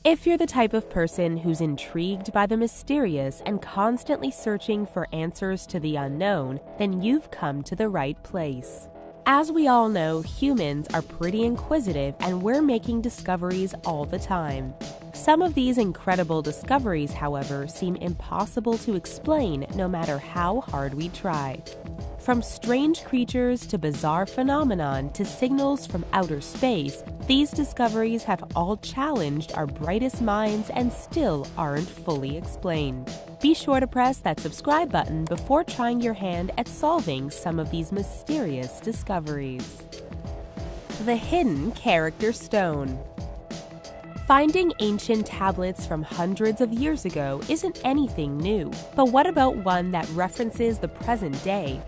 If you're the type of person who's intrigued by the mysterious and constantly searching for answers to the unknown, then you've come to the right place. As we all know, humans are pretty inquisitive and we're making discoveries all the time. Some of these incredible discoveries, however, seem impossible to explain no matter how hard we try. From strange creatures to bizarre phenomenon to signals from outer space, these discoveries have all challenged our brightest minds and still aren't fully explained. Be sure to press that subscribe button before trying your hand at solving some of these mysterious discoveries. The Hidden Character Stone. Finding ancient tablets from hundreds of years ago isn't anything new, but what about one that references the present day?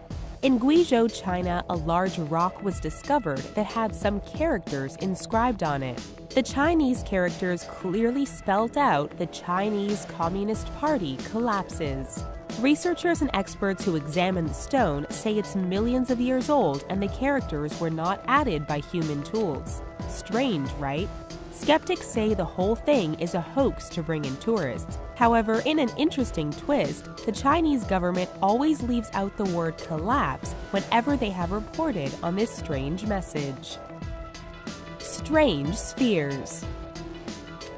In Guizhou, China, a large rock was discovered that had some characters inscribed on it. The Chinese characters clearly spelled out the Chinese Communist Party collapses. Researchers and experts who examined the stone say it's millions of years old and the characters were not added by human tools. Strange, right? Skeptics say the whole thing is a hoax to bring in tourists. However, in an interesting twist, the Chinese government always leaves out the word collapse whenever they have reported on this strange message. Strange spheres.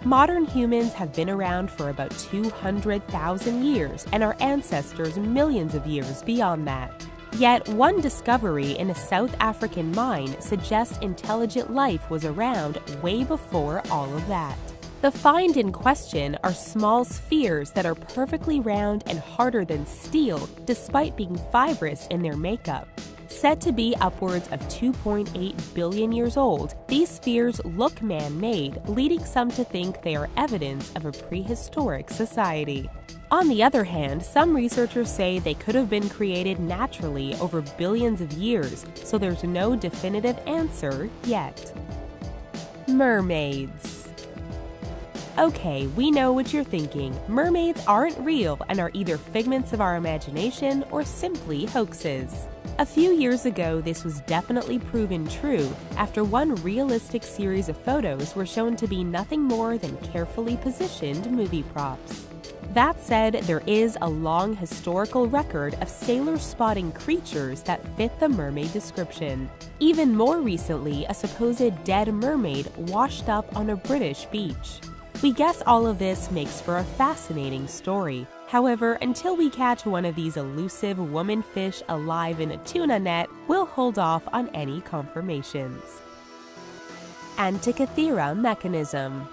Modern humans have been around for about 200,000 years and our ancestors millions of years beyond that. Yet, one discovery in a South African mine suggests intelligent life was around way before all of that. The find in question are small spheres that are perfectly round and harder than steel despite being fibrous in their makeup. Said to be upwards of 2.8 billion years old, these spheres look man-made, leading some to think they are evidence of a prehistoric society. On the other hand, some researchers say they could have been created naturally over billions of years, so there's no definitive answer yet. Mermaids. Okay, we know what you're thinking. Mermaids aren't real and are either figments of our imagination or simply hoaxes. A few years ago, this was definitely proven true after one realistic series of photos were shown to be nothing more than carefully positioned movie props. That said, there is a long historical record of sailors spotting creatures that fit the mermaid description. Even more recently, a supposed dead mermaid washed up on a British beach. We guess all of this makes for a fascinating story. However, until we catch one of these elusive woman fish alive in a tuna net, we'll hold off on any confirmations. Antikythera mechanism.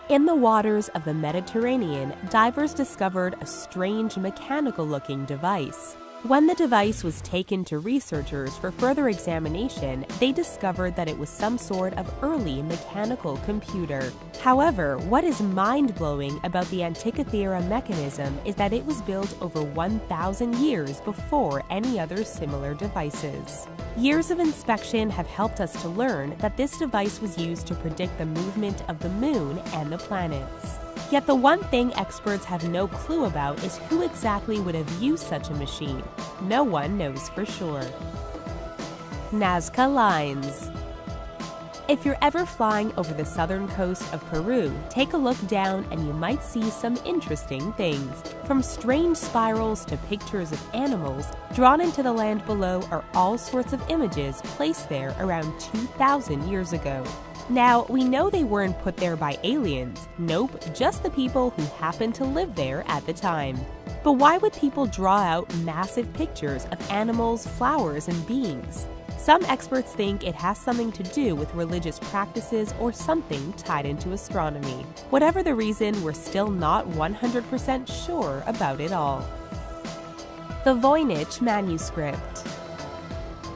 In the waters of the Mediterranean, divers discovered a strange mechanical-looking device. When the device was taken to researchers for further examination, they discovered that it was some sort of early mechanical computer. However, what is mind-blowing about the Antikythera mechanism is that it was built over 1,000 years before any other similar devices. Years of inspection have helped us to learn that this device was used to predict the movement of the moon and the planets. Yet the one thing experts have no clue about is who exactly would have used such a machine. No one knows for sure. Nazca Lines. If you're ever flying over the southern coast of Peru, take a look down and you might see some interesting things. From strange spirals to pictures of animals, drawn into the land below are all sorts of images placed there around 2,000 years ago. Now, we know they weren't put there by aliens. Nope, just the people who happened to live there at the time. But why would people draw out massive pictures of animals, flowers, and beings? Some experts think it has something to do with religious practices or something tied into astronomy. Whatever the reason, we're still not 100% sure about it all. The Voynich Manuscript.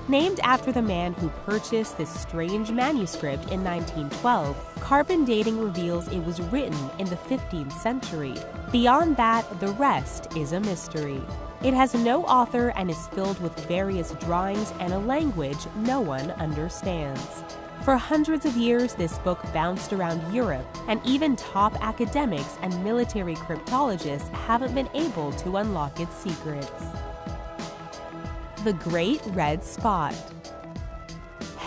Named after the man who purchased this strange manuscript in 1912, carbon dating reveals it was written in the 15th century. Beyond that, the rest is a mystery. It has no author and is filled with various drawings and a language no one understands. For hundreds of years, this book bounced around Europe, and even top academics and military cryptologists haven't been able to unlock its secrets. The Great Red Spot.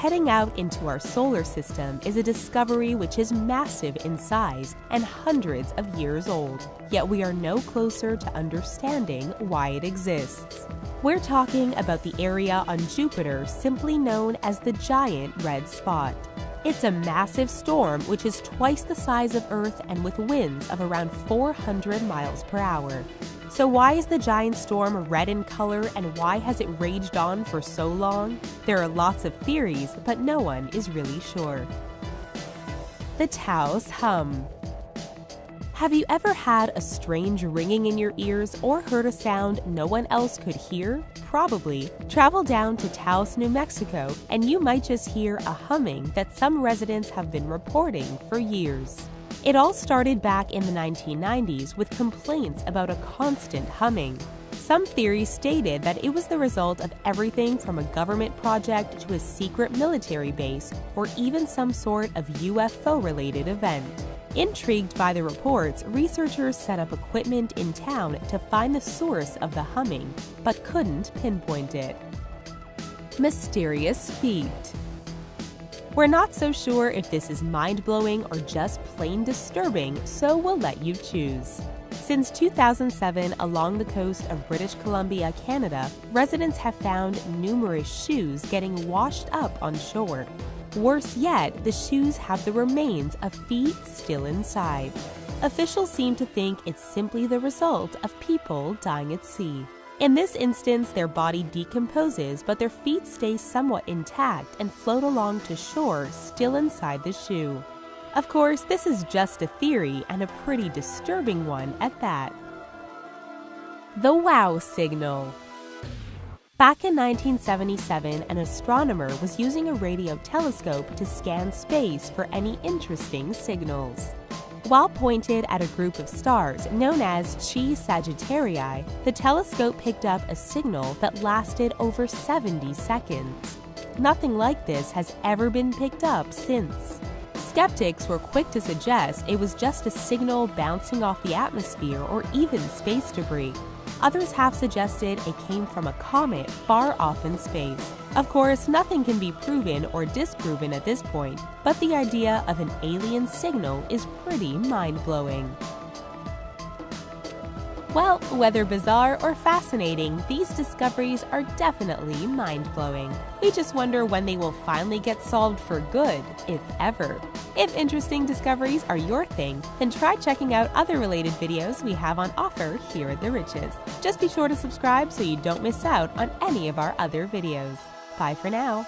heading out into our solar system is a discovery which is massive in size and hundreds of years old, yet we are no closer to understanding why it exists. We're talking about the area on Jupiter simply known as the Giant Red Spot. It's a massive storm which is twice the size of Earth and with winds of around 400 miles per hour. So why is the giant storm red in color and why has it raged on for so long? There are lots of theories, but no one is really sure. The Taos hum. Have you ever had a strange ringing in your ears or heard a sound no one else could hear? Probably. Travel down to Taos, New Mexico, and you might just hear a humming that some residents have been reporting for years. It all started back in the 1990s with complaints about a constant humming. Some theories stated that it was the result of everything from a government project to a secret military base or even some sort of UFO-related event. Intrigued by the reports, researchers set up equipment in town to find the source of the humming, but couldn't pinpoint it. Mysterious feet. We're not so sure if this is mind-blowing or just plain disturbing, so we'll let you choose. Since 2007, along the coast of British Columbia, Canada, residents have found numerous shoes getting washed up on shore. Worse yet, the shoes have the remains of feet still inside. Officials seem to think it's simply the result of people dying at sea. In this instance, their body decomposes, but their feet stay somewhat intact and float along to shore, still inside the shoe. Of course, this is just a theory, and a pretty disturbing one at that. The WOW signal. Back in 1977, an astronomer was using a radio telescope to scan space for any interesting signals. While pointed at a group of stars known as Chi Sagittarii, the telescope picked up a signal that lasted over 70 seconds. Nothing like this has ever been picked up since. Skeptics were quick to suggest it was just a signal bouncing off the atmosphere or even space debris. Others have suggested it came from a comet far off in space. Of course, nothing can be proven or disproven at this point, but the idea of an alien signal is pretty mind-blowing. Well, whether bizarre or fascinating, these discoveries are definitely mind-blowing. We just wonder when they will finally get solved for good, if ever. If interesting discoveries are your thing, then try checking out other related videos we have on offer here at The Riches. Just be sure to subscribe so you don't miss out on any of our other videos. Bye for now.